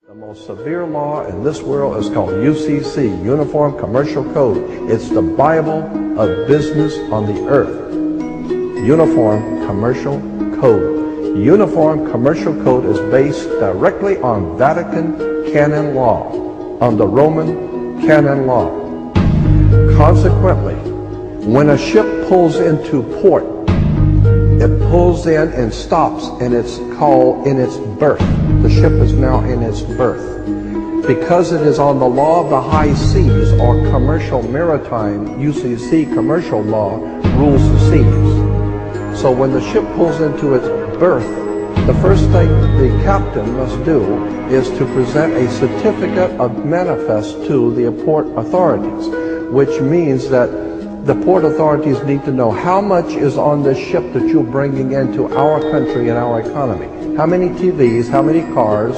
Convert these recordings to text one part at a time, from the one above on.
The most severe law in this world is called UCC, Uniform Commercial Code. It's the Bible of business on the earth. Uniform Commercial Code. Uniform Commercial Code is based directly on Vatican canon law, on the Roman canon law. Consequently, when a ship pulls into port, it pulls in and stops, and it's called in its berth. The ship is now in its berth. Because it is on the law of the high seas, or commercial maritime, UCC commercial law, rules the seas. So when the ship pulls into its berth, the first thing the captain must do is to present a certificate of manifest to the port authorities, which means that the port authorities need to know how much is on this ship that you're bringing into our country and our economy. How many TVs, how many cars,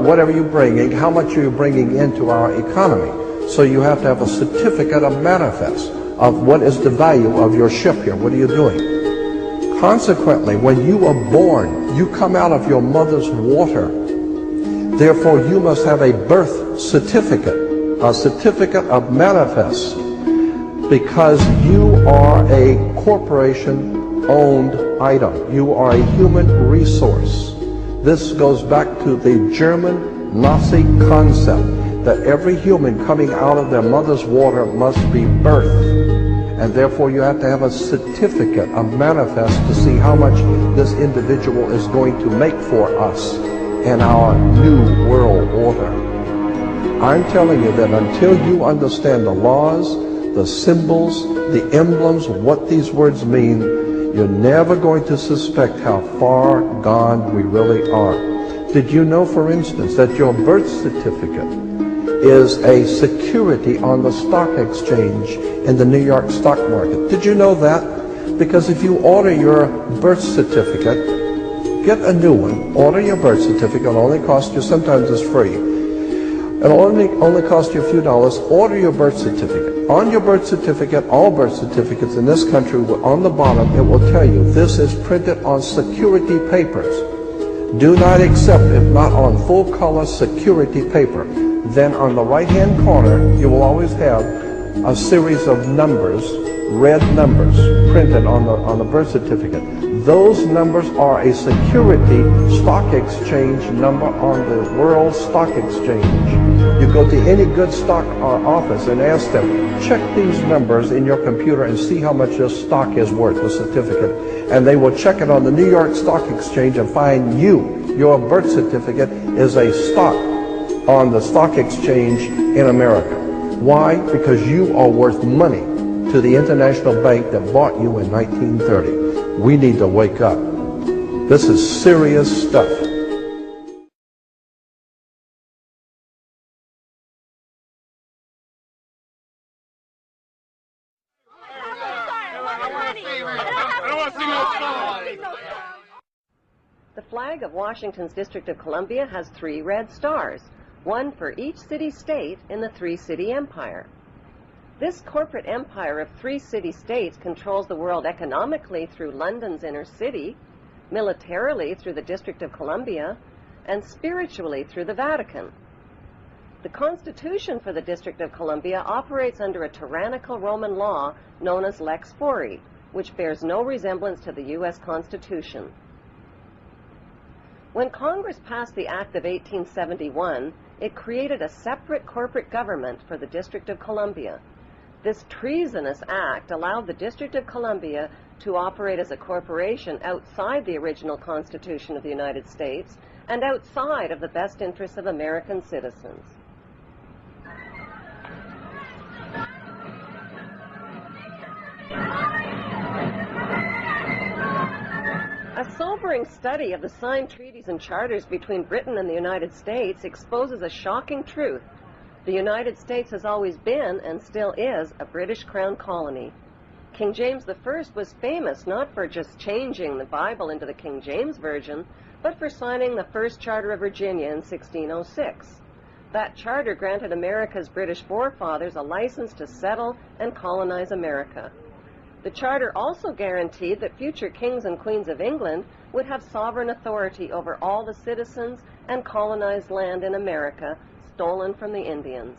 whatever you're bringing, how much are you bringing into our economy? So you have to have a certificate of manifest of what is the value of your ship here. What are you doing? Consequently, when you are born, you come out of your mother's water. Therefore, you must have a birth certificate, a certificate of manifest, because you are a corporation-owned item. You are a human resource. This goes back to the German Nazi concept that every human coming out of their mother's water must be birthed. And therefore you have to have a certificate, a manifest, to see how much this individual is going to make for us in our new world order. I'm telling you that until you understand the laws, the symbols, the emblems, what these words mean, you're never going to suspect how far gone we really are. Did you know, for instance, that your birth certificate is a security on the stock exchange in the New York stock market? Did you know that? Because if you order your birth certificate, get a new one, order your birth certificate, it'll only cost you, sometimes it's free. It'll only cost you a few dollars. Order your birth certificate. On your birth certificate, all birth certificates in this country, on the bottom, it will tell you this is printed on security papers. Do not accept it not on full color security paper. Then on the right-hand corner, you will always have a series of numbers, red numbers, printed on the birth certificate. Those numbers are a security stock exchange number on the World Stock Exchange. You go to any good stock office and ask them, check these numbers in your computer and see how much your stock is worth, the certificate. And they will check it on the New York Stock Exchange and find your birth certificate is a stock on the stock exchange in America. Why? Because you are worth money to the international bank that bought you in 1930. We need to wake up. This is serious stuff. The flag of Washington's District of Columbia has 3 red stars, one for each city-state in the 3-city empire. This corporate empire of 3 city-states controls the world economically through London's inner city, militarily through the District of Columbia, and spiritually through the Vatican. The Constitution for the District of Columbia operates under a tyrannical Roman law known as Lex Fori, which bears no resemblance to the U.S. Constitution. When Congress passed the Act of 1871, it created a separate corporate government for the District of Columbia. This treasonous act allowed the District of Columbia to operate as a corporation outside the original Constitution of the United States and outside of the best interests of American citizens. A sobering study of the signed treaties and charters between Britain and the United States exposes a shocking truth. The United States has always been, and still is, a British Crown colony. King James I was famous not for just changing the Bible into the King James Version, but for signing the First Charter of Virginia in 1606. That charter granted America's British forefathers a license to settle and colonize America. The charter also guaranteed that future kings and queens of England would have sovereign authority over all the citizens and colonized land in America stolen from the Indians.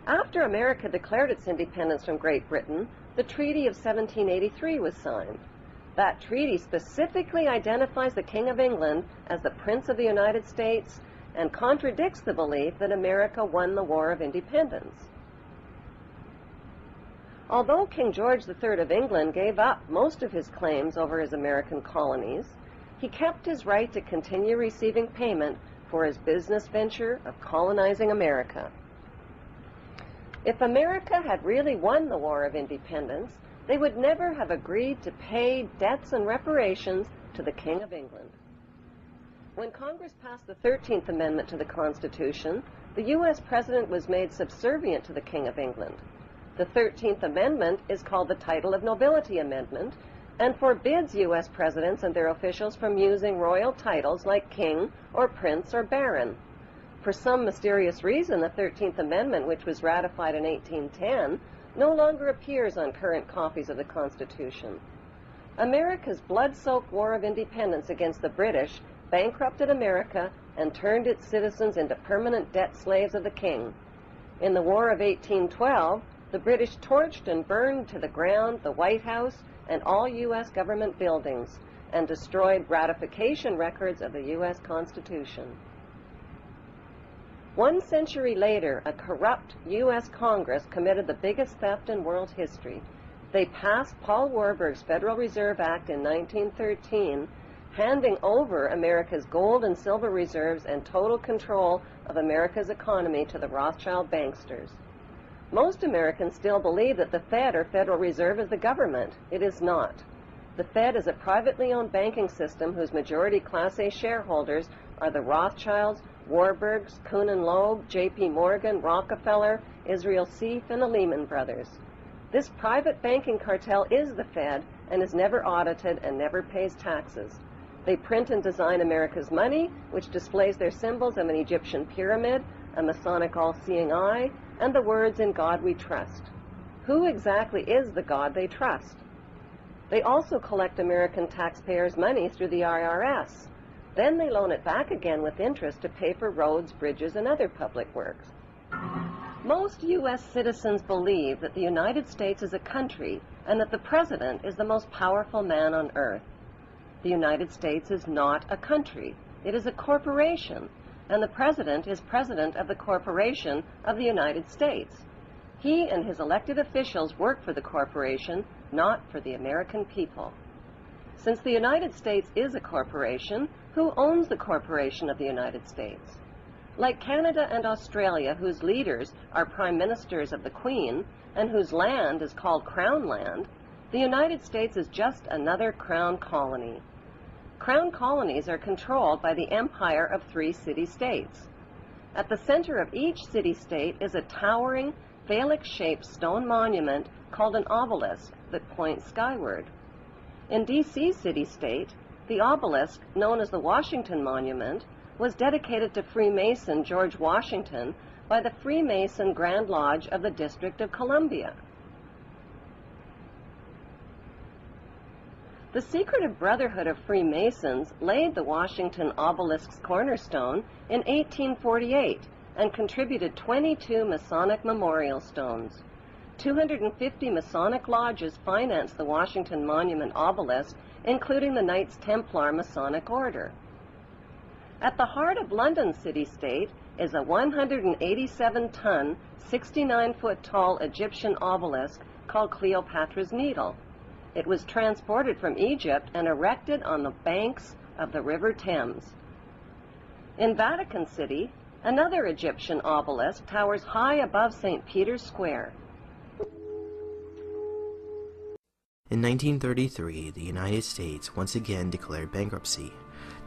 After America declared its independence from Great Britain, the Treaty of 1783 was signed. That treaty specifically identifies the King of England as the Prince of the United States and contradicts the belief that America won the War of Independence. Although King George III of England gave up most of his claims over his American colonies, he kept his right to continue receiving payment for his business venture of colonizing America. If America had really won the War of Independence, they would never have agreed to pay debts and reparations to the King of England. When Congress passed the 13th Amendment to the Constitution, the U.S. President was made subservient to the King of England. The 13th Amendment is called the Title of Nobility Amendment and forbids U.S. presidents and their officials from using royal titles like King or Prince or Baron. For some mysterious reason, the 13th Amendment, which was ratified in 1810, no longer appears on current copies of the Constitution. America's blood-soaked War of Independence against the British bankrupted America and turned its citizens into permanent debt slaves of the King. In the War of 1812, the British torched and burned to the ground the White House and all U.S. government buildings and destroyed ratification records of the U.S. Constitution. 1 century later, a corrupt U.S. Congress committed the biggest theft in world history. They passed Paul Warburg's Federal Reserve Act in 1913, handing over America's gold and silver reserves and total control of America's economy to the Rothschild banksters. Most Americans still believe that the Fed, or Federal Reserve, is the government. It is not. The Fed is a privately owned banking system whose majority Class A shareholders are the Rothschilds, Warburgs, Kuhn and Loeb, J.P. Morgan, Rockefeller, Israel Seif, and the Lehman Brothers. This private banking cartel is the Fed and is never audited and never pays taxes. They print and design America's money, which displays their symbols of an Egyptian pyramid, a Masonic all-seeing eye, and the words "In God We Trust." Who exactly is the God they trust? They also collect American taxpayers' money through the IRS. Then they loan it back again with interest to pay for roads, bridges, and other public works. Most U.S. citizens believe that the United States is a country and that the President is the most powerful man on earth. The United States is not a country. It is a corporation, and the President is President of the Corporation of the United States. He and his elected officials work for the corporation, not for the American people. Since the United States is a corporation, who owns the corporation of the United States? Like Canada and Australia, whose leaders are prime ministers of the Queen and whose land is called Crown Land, the United States is just another crown colony. Crown colonies are controlled by the empire of 3 city-states. At the center of each city-state is a towering, phallic-shaped stone monument called an obelisk that points skyward. In D.C. city-state, the obelisk, known as the Washington Monument, was dedicated to Freemason George Washington by the Freemason Grand Lodge of the District of Columbia. The secretive Brotherhood of Freemasons laid the Washington obelisk's cornerstone in 1848 and contributed 22 Masonic memorial stones. 250 Masonic lodges financed the Washington Monument obelisk, including the Knights Templar Masonic Order. At the heart of London city-state is a 187-ton, 69-foot-tall Egyptian obelisk called Cleopatra's Needle. It was transported from Egypt and erected on the banks of the River Thames. In Vatican City, another Egyptian obelisk towers high above St. Peter's Square. In 1933, the United States once again declared bankruptcy.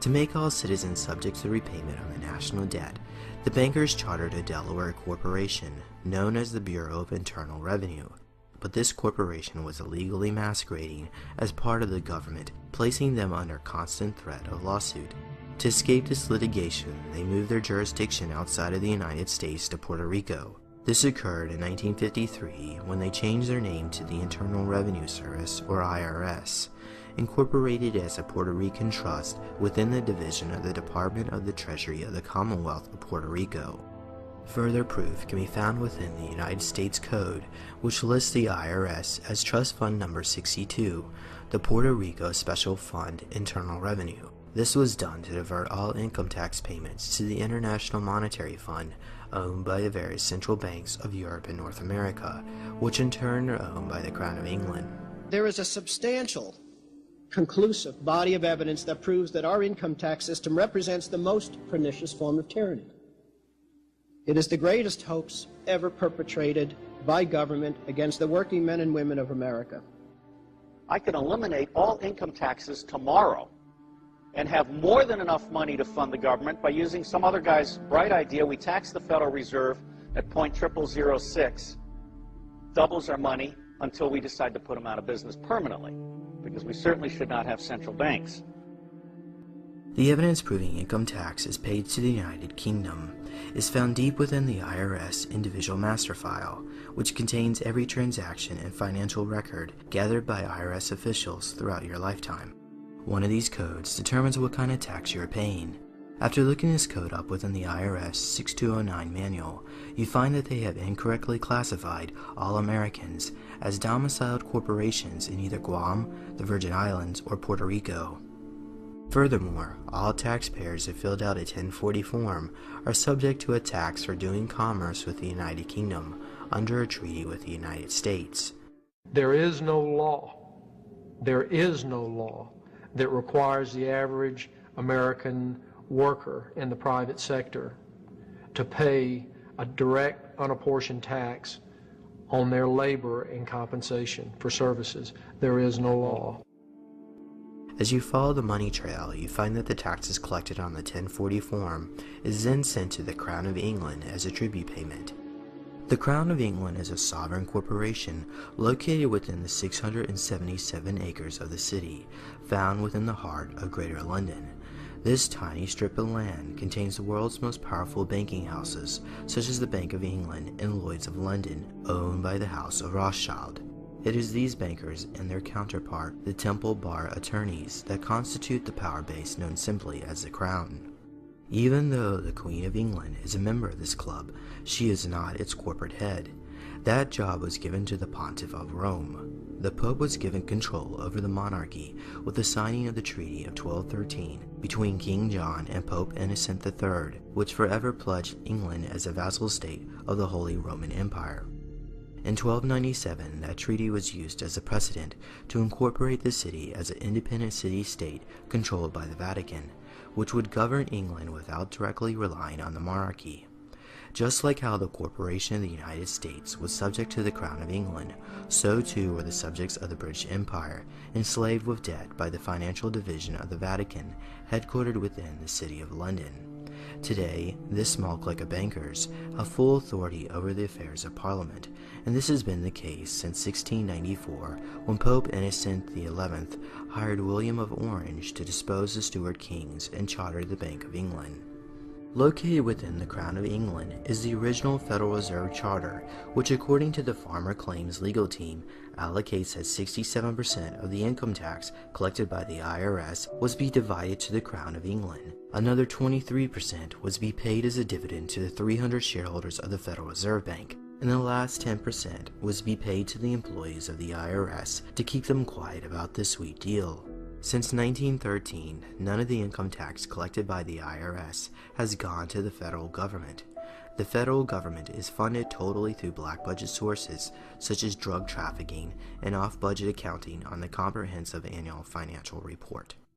To make all citizens subject to the repayment of the national debt, the bankers chartered a Delaware corporation known as the Bureau of Internal Revenue. But this corporation was illegally masquerading as part of the government, placing them under constant threat of lawsuit. To escape this litigation, they moved their jurisdiction outside of the United States to Puerto Rico. This occurred in 1953 when they changed their name to the Internal Revenue Service, or IRS. incorporated as a Puerto Rican trust within the division of the Department of the Treasury of the Commonwealth of Puerto Rico. Further proof can be found within the United States Code, which lists the IRS as Trust Fund Number 62, the Puerto Rico Special Fund Internal Revenue. This was done to divert all income tax payments to the International Monetary Fund, owned by the various central banks of Europe and North America, which in turn are owned by the Crown of England. There is a substantial, conclusive body of evidence that proves that our income tax system represents the most pernicious form of tyranny. It is the greatest hoax ever perpetrated by government against the working men and women of America. I can eliminate all income taxes tomorrow and have more than enough money to fund the government by using some other guy's bright idea. We tax the Federal Reserve at 0.0006, doubles our money until we decide to put them out of business permanently, because we certainly should not have central banks. The evidence proving income tax is paid to the United Kingdom is found deep within the IRS Individual Master File, which contains every transaction and financial record gathered by IRS officials throughout your lifetime. One of these codes determines what kind of tax you are paying. After looking this code up within the IRS 6209 manual, you find that they have incorrectly classified all Americans as domiciled corporations in either Guam, the Virgin Islands, or Puerto Rico. Furthermore, all taxpayers who filled out a 1040 form are subject to a tax for doing commerce with the United Kingdom under a treaty with the United States. There is no law that requires the average American worker in the private sector to pay a direct unapportioned tax on their labor and compensation for services. There is no law. As you follow the money trail, you find that the taxes collected on the 1040 form is then sent to the Crown of England as a tribute payment. The Crown of England is a sovereign corporation located within the 677 acres of the city, found within the heart of Greater London. This tiny strip of land contains the world's most powerful banking houses, such as the Bank of England and Lloyd's of London, owned by the House of Rothschild. It is these bankers and their counterpart, the Temple Bar attorneys, that constitute the power base known simply as the Crown. Even though the Queen of England is a member of this club, she is not its corporate head. That job was given to the Pontiff of Rome. The Pope was given control over the monarchy with the signing of the Treaty of 1213 between King John and Pope Innocent III, which forever pledged England as a vassal state of the Holy Roman Empire. In 1297, that treaty was used as a precedent to incorporate the city as an independent city-state controlled by the Vatican, which would govern England without directly relying on the monarchy. Just like how the Corporation of the United States was subject to the Crown of England, so too were the subjects of the British Empire, enslaved with debt by the financial division of the Vatican, headquartered within the City of London. Today, this small clique of bankers have full authority over the affairs of Parliament, and this has been the case since 1694, when Pope Innocent XI hired William of Orange to depose the Stuart kings and charter the Bank of England. Located within the Crown of England is the original Federal Reserve Charter, which according to the Farmer Claims legal team, allocates that 67% of the income tax collected by the IRS was to be divided to the Crown of England. Another 23% was to be paid as a dividend to the 300 shareholders of the Federal Reserve Bank, and the last 10% was to be paid to the employees of the IRS to keep them quiet about this sweet deal. Since 1913, none of the income tax collected by the IRS has gone to the federal government. The federal government is funded totally through black budget sources such as drug trafficking and off-budget accounting on the Comprehensive Annual Financial Report.